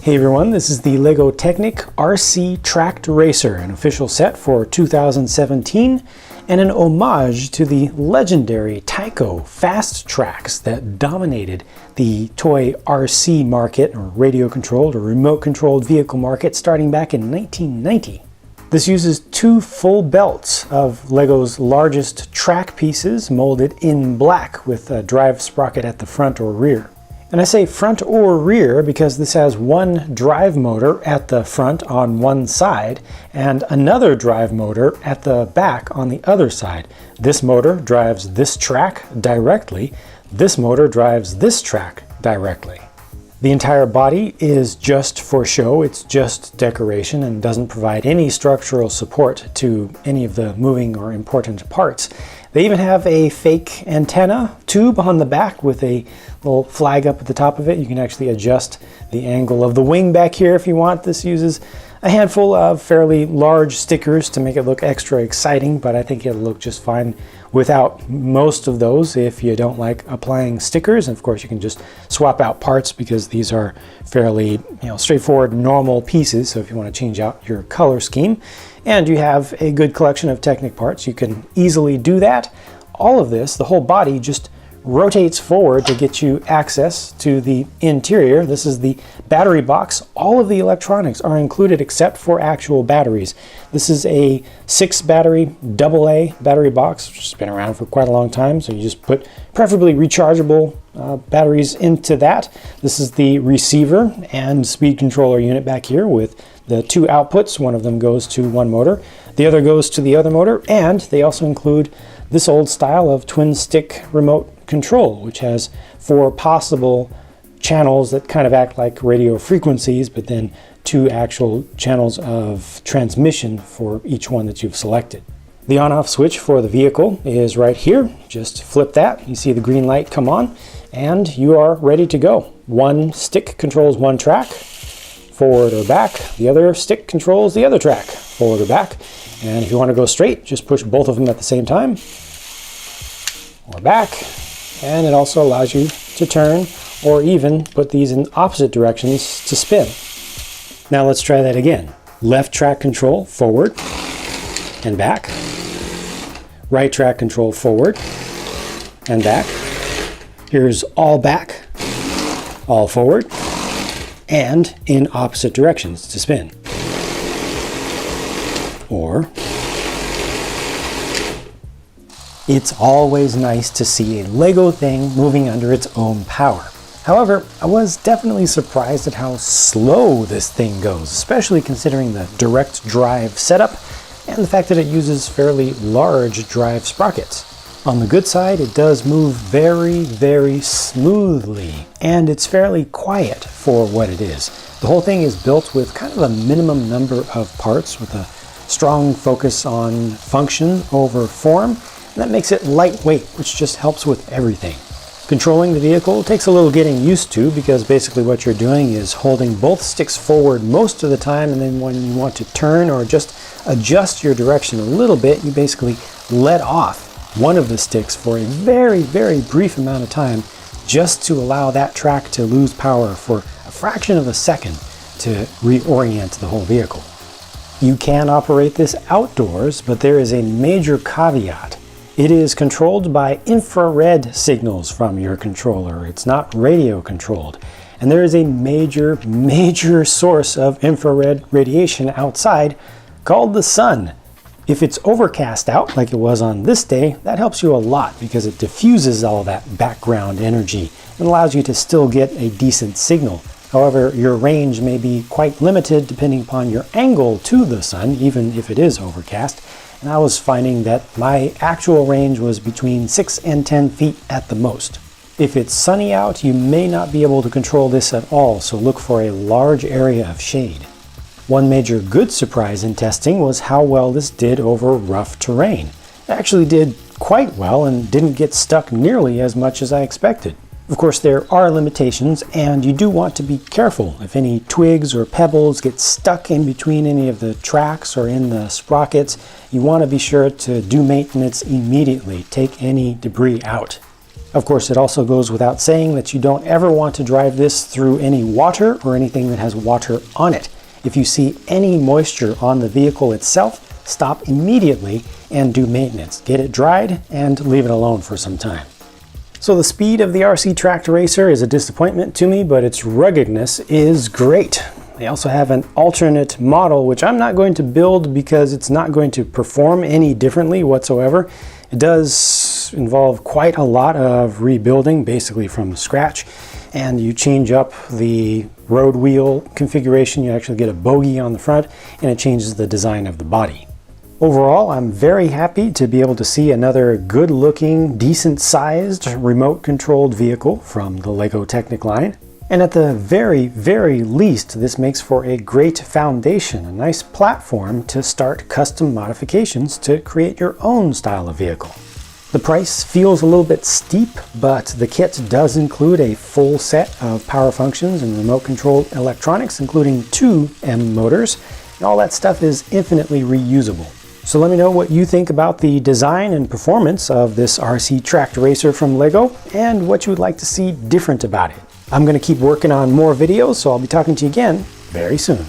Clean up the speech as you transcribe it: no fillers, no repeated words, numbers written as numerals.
Hey everyone, this is the LEGO Technic RC Tracked Racer, an official set for 2017 and an homage to the legendary Tyco fast tracks that dominated the toy RC market, or radio-controlled or remote-controlled vehicle market, starting back in 1990. This uses two full belts of LEGO's largest track pieces molded in black with a drive sprocket at the front or rear. And I say front or rear because this has one drive motor at the front on one side and another drive motor at the back on the other side. This motor drives this track directly. This motor drives this track directly. The entire body is just for show. It's just decoration and doesn't provide any structural support to any of the moving or important parts. They even have a fake antenna tube on the back with a little flag up at the top of it. You can actually adjust the angle of the wing back here if you want. This uses a handful of fairly large stickers to make it look extra exciting, but I think it'll look just fine without most of those if you don't like applying stickers. And of course you can just swap out parts because these are fairly straightforward normal pieces, so if you want to change out your color scheme and you have a good collection of Technic parts, you can easily do that. All of this, the whole body, just rotates forward to get you access to the interior. This is the battery box. All of the electronics are included except for actual batteries. This is a 6 battery AA battery box, which has been around for quite a long time, so you just put preferably rechargeable batteries into that. This is the receiver and speed controller unit back here with the two outputs. One of them goes to one motor, the other goes to the other motor, and they also include this old style of twin stick remote control, which has 4 possible channels that kind of act like radio frequencies, but then 2 actual channels of transmission for each one that you've selected. The on-off switch for the vehicle is right here. Just flip that, you see the green light come on, and you are ready to go. One stick controls one track, forward or back. The other stick controls the other track, forward or back. And if you want to go straight, just push both of them at the same time, or back. And it also allows you to turn or even put these in opposite directions to spin. Now let's try that again. Left track control, forward and back. Right track control, forward and back. Here's all back, all forward, and in opposite directions to spin. Or it's always nice to see a LEGO thing moving under its own power. However, I was definitely surprised at how slow this thing goes, especially considering the direct drive setup and the fact that it uses fairly large drive sprockets. On the good side, it does move very, very smoothly, and it's fairly quiet for what it is. The whole thing is built with kind of a minimum number of parts with a strong focus on function over form. And that makes it lightweight, which just helps with everything. Controlling the vehicle takes a little getting used to because basically what you're doing is holding both sticks forward most of the time, and then when you want to turn or just adjust your direction a little bit, you basically let off one of the sticks for a very, very brief amount of time just to allow that track to lose power for a fraction of a second to reorient the whole vehicle. You can operate this outdoors, but there is a major caveat. It is controlled by infrared signals from your controller. It's not radio controlled. And there is a major, major source of infrared radiation outside called the sun. If it's overcast out, like it was on this day, that helps you a lot because it diffuses all that background energy and allows you to still get a decent signal. However, your range may be quite limited depending upon your angle to the sun, even if it is overcast. And I was finding that my actual range was between 6 and 10 feet at the most. If it's sunny out, you may not be able to control this at all, so look for a large area of shade. One major good surprise in testing was how well this did over rough terrain. It actually did quite well and didn't get stuck nearly as much as I expected. Of course, there are limitations, and you do want to be careful. If any twigs or pebbles get stuck in between any of the tracks or in the sprockets, you want to be sure to do maintenance immediately. Take any debris out. Of course, it also goes without saying that you don't ever want to drive this through any water or anything that has water on it. If you see any moisture on the vehicle itself, stop immediately and do maintenance. Get it dried and leave it alone for some time. So the speed of the RC Tracked Racer is a disappointment to me, but its ruggedness is great. They also have an alternate model, which I'm not going to build because it's not going to perform any differently whatsoever. It does involve quite a lot of rebuilding, basically from scratch, and you change up the road wheel configuration. You actually get a bogie on the front, and it changes the design of the body. Overall, I'm very happy to be able to see another good-looking, decent-sized, remote-controlled vehicle from the LEGO Technic line. And at the very, very least, this makes for a great foundation, a nice platform to start custom modifications to create your own style of vehicle. The price feels a little bit steep, but the kit does include a full set of power functions and remote-controlled electronics, including 2 M motors, and all that stuff is infinitely reusable. So let me know what you think about the design and performance of this RC Tracked Racer from LEGO, and what you would like to see different about it. I'm going to keep working on more videos, so I'll be talking to you again very soon.